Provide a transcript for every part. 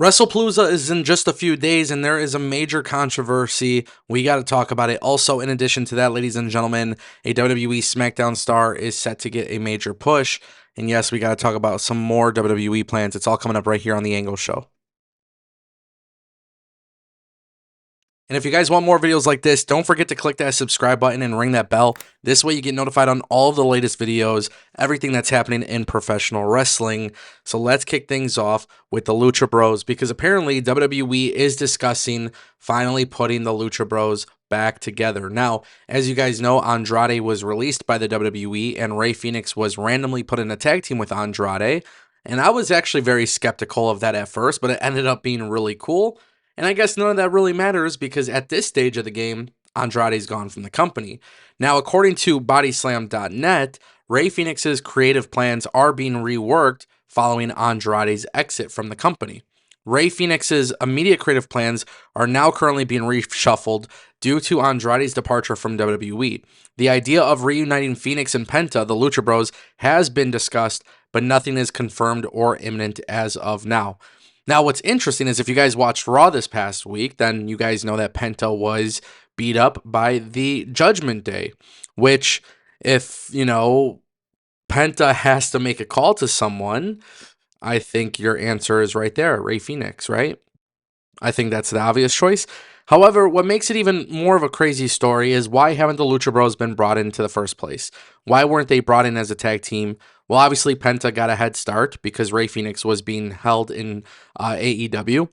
WrestlePalooza is in just a few days, and there is a major controversy. We got to talk about it. Also, in addition to that, ladies and gentlemen, a WWE SmackDown star is set to get a major push. And yes, we got to talk about some more WWE plans. It's all coming up right here on The Angle Show. And if you guys want more videos like this, don't forget to click that subscribe button and ring that bell. This way you get notified on all of the latest videos, everything that's happening in professional wrestling. So let's kick things off with the Lucha Bros, because apparently WWE is discussing finally putting the Lucha Bros back together. Now, as you guys know, Andrade was released by the WWE and Rey Fenix was randomly put in a tag team with Andrade. And I was actually very skeptical of that at first, but it ended up being really cool. And I guess none of that really matters because at this stage of the game, Andrade's gone from the company. Now, according to Bodyslam.net, Rey Fenix's creative plans are being reworked following Andrade's exit from the company. Rey Fenix's immediate creative plans are now currently being reshuffled due to Andrade's departure from WWE. The idea of reuniting Fenix and Penta, the Lucha Bros, has been discussed, but nothing is confirmed or imminent as of now. Now, what's interesting is if you guys watched Raw this past week, then you guys know that Penta was beat up by the Judgment Day, which, if, Penta has to make a call to someone, I think your answer is right there, Rey Fenix, right? I think that's the obvious choice. However, what makes it even more of a crazy story is why haven't the Lucha Bros been brought into the first place? Why weren't they brought in as a tag team? Well, obviously, Penta got a head start because Rey Fenix was being held in AEW.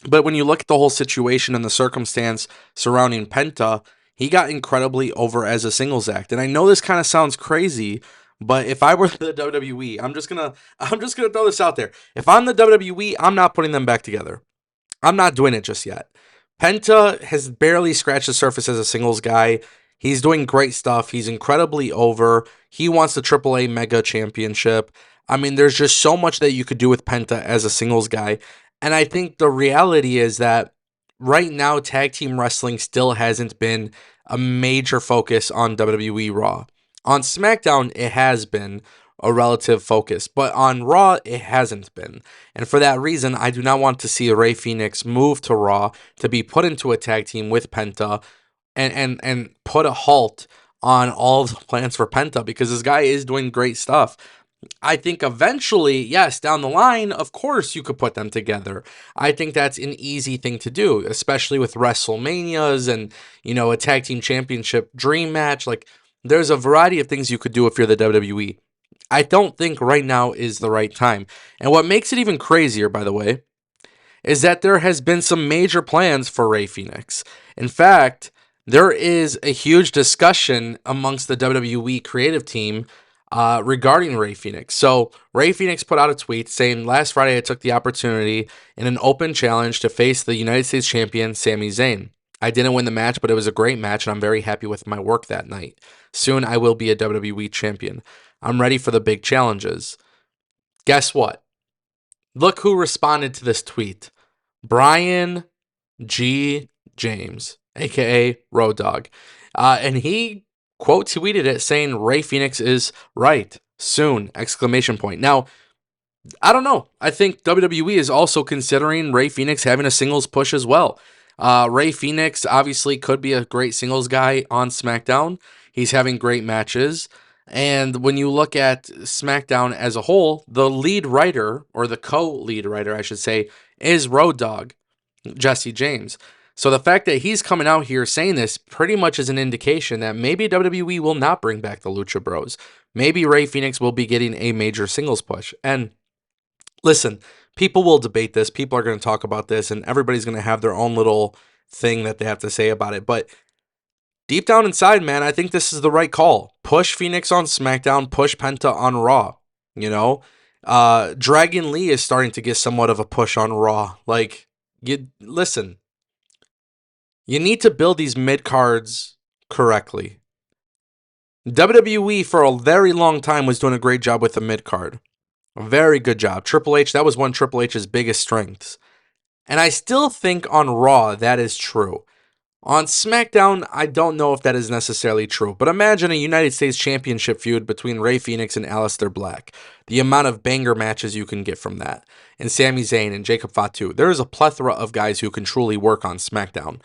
But when you look at the whole situation and the circumstance surrounding Penta, he got incredibly over as a singles act. And I know this kind of sounds crazy, but if I were the WWE, I'm just gonna throw this out there. If I'm the WWE, I'm not putting them back together. I'm not doing it just yet. Penta has barely scratched the surface as a singles guy. He's doing great stuff. He's incredibly over. He wants the AAA Mega Championship. I mean, there's just so much that you could do with Penta as a singles guy. And I think the reality is that right now, tag team wrestling still hasn't been a major focus on WWE Raw. On SmackDown, it has been a relative focus, but on Raw, it hasn't been. And for that reason, I do not want to see Rey Fenix move to Raw to be put into a tag team with Penta and put a halt on all the plans for Penta because this guy is doing great stuff. I think eventually, yes, down the line, of course, you could put them together. I think that's an easy thing to do, especially with WrestleManias and, a tag team championship dream match. Like, there's a variety of things you could do if you're the WWE. I don't think right now is the right time. And what makes it even crazier, by the way, is that there has been some major plans for Rey Fenix. In fact, there is a huge discussion amongst the WWE creative team regarding Rey Fenix. So Rey Fenix put out a tweet saying, "Last Friday I took the opportunity in an open challenge to face the United States champion Sami Zayn. I didn't win the match, but it was a great match and I'm very happy with my work that night. Soon I will be a WWE champion. I'm ready for the big challenges." Guess what? Look who responded to this tweet. Brian G. James, aka Road Dogg. And he quote tweeted it saying Rey Fenix is right soon! Exclamation point. Now, I don't know. I think WWE is also considering Rey Fenix having a singles push as well. Rey Fenix obviously could be a great singles guy on SmackDown. He's having great matches. And when you look at SmackDown as a whole, the lead writer, or the co-lead writer, I should say, is Road Dogg, Jesse James. So the fact that he's coming out here saying this pretty much is an indication that maybe WWE will not bring back the Lucha Bros. Maybe Rey Fenix will be getting a major singles push. And listen, people will debate this. People are going to talk about this, and everybody's going to have their own little thing that they have to say about it. But deep down inside, man, I think this is the right call. Push Phoenix on SmackDown, push Penta on Raw. Dragon Lee is starting to get somewhat of a push on Raw. Like, listen, you need to build these mid cards correctly. WWE for a very long time was doing a great job with the mid card. A very good job. Triple H, that was one of Triple H's biggest strengths. And I still think on Raw that is true. On SmackDown, I don't know if that is necessarily true, but imagine a United States Championship feud between Rey Fenix and Aleister Black. The amount of banger matches you can get from that. And Sami Zayn and Jacob Fatu. There is a plethora of guys who can truly work on SmackDown.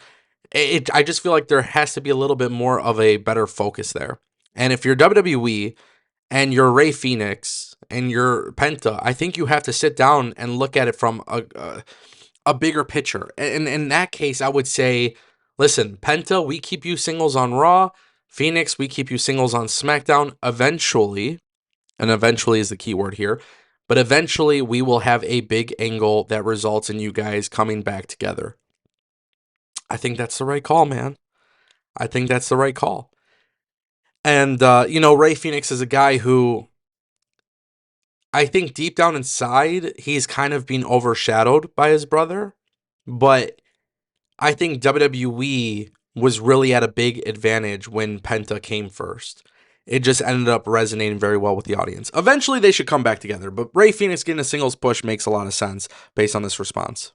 I just feel like there has to be a little bit more of a better focus there. And if you're WWE and you're Rey Fenix and you're Penta, I think you have to sit down and look at it from a bigger picture. And in that case, I would say, listen, Penta, we keep you singles on Raw. Phoenix, we keep you singles on SmackDown. Eventually, and eventually is the key word here, but eventually we will have a big angle that results in you guys coming back together. I think that's the right call, man. I think that's the right call. And, Rey Fenix is a guy who I think deep down inside, he's kind of being overshadowed by his brother. But I think WWE was really at a big advantage when Penta came first. It just ended up resonating very well with the audience. Eventually, they should come back together, but Rey Fenix getting a singles push makes a lot of sense based on this response.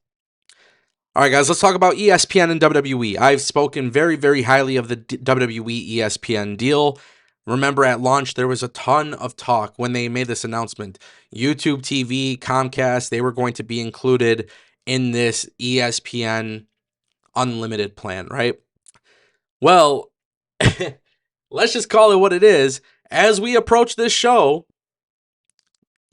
All right, guys, let's talk about ESPN and WWE. I've spoken very, very highly of the WWE ESPN deal. Remember, at launch, there was a ton of talk when they made this announcement. YouTube TV, Comcast, they were going to be included in this ESPN unlimited plan, right? Well, let's just call it what it is. As we approach this show,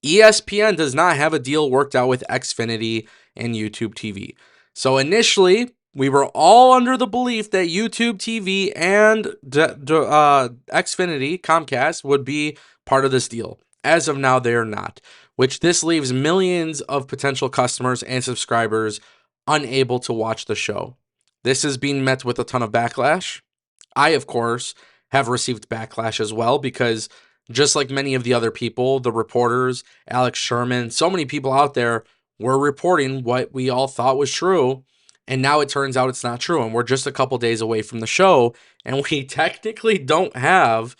ESPN does not have a deal worked out with Xfinity and YouTube TV. So initially, we were all under the belief that YouTube TV and Xfinity, Comcast, would be part of this deal. As of now, they are not, which this leaves millions of potential customers and subscribers unable to watch the show. This is being met with a ton of backlash. I, of course, have received backlash as well because just like many of the other people, the reporters, Alex Sherman, so many people out there were reporting what we all thought was true. And now it turns out it's not true. And we're just a couple days away from the show. And we technically don't have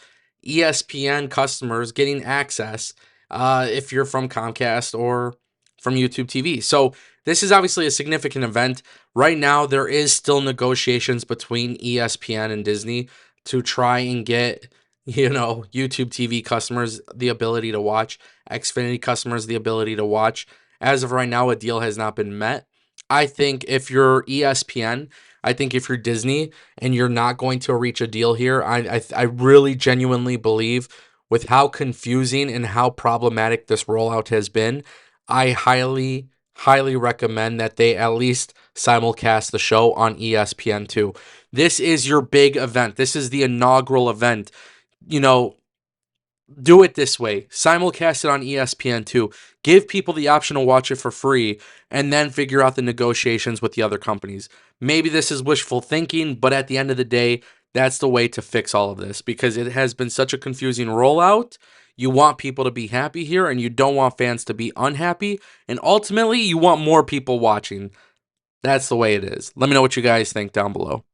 ESPN customers getting access if you're from Comcast or from YouTube TV. So this is obviously a significant event. Right now, there is still negotiations between ESPN and Disney to try and get, YouTube TV customers the ability to watch, Xfinity customers the ability to watch. As of right now, a deal has not been met. I think if you're ESPN, I think if you're Disney and you're not going to reach a deal here, I really genuinely believe with how confusing and how problematic this rollout has been, I highly, highly recommend that they at least simulcast the show on ESPN2. This is your big event. This is the inaugural event. Do it this way. Simulcast it on ESPN2. Give people the option to watch it for free and then figure out the negotiations with the other companies. Maybe this is wishful thinking, but at the end of the day, that's the way to fix all of this because it has been such a confusing rollout. You want people to be happy here and you don't want fans to be unhappy. And ultimately, you want more people watching. That's the way it is. Let me know what you guys think down below.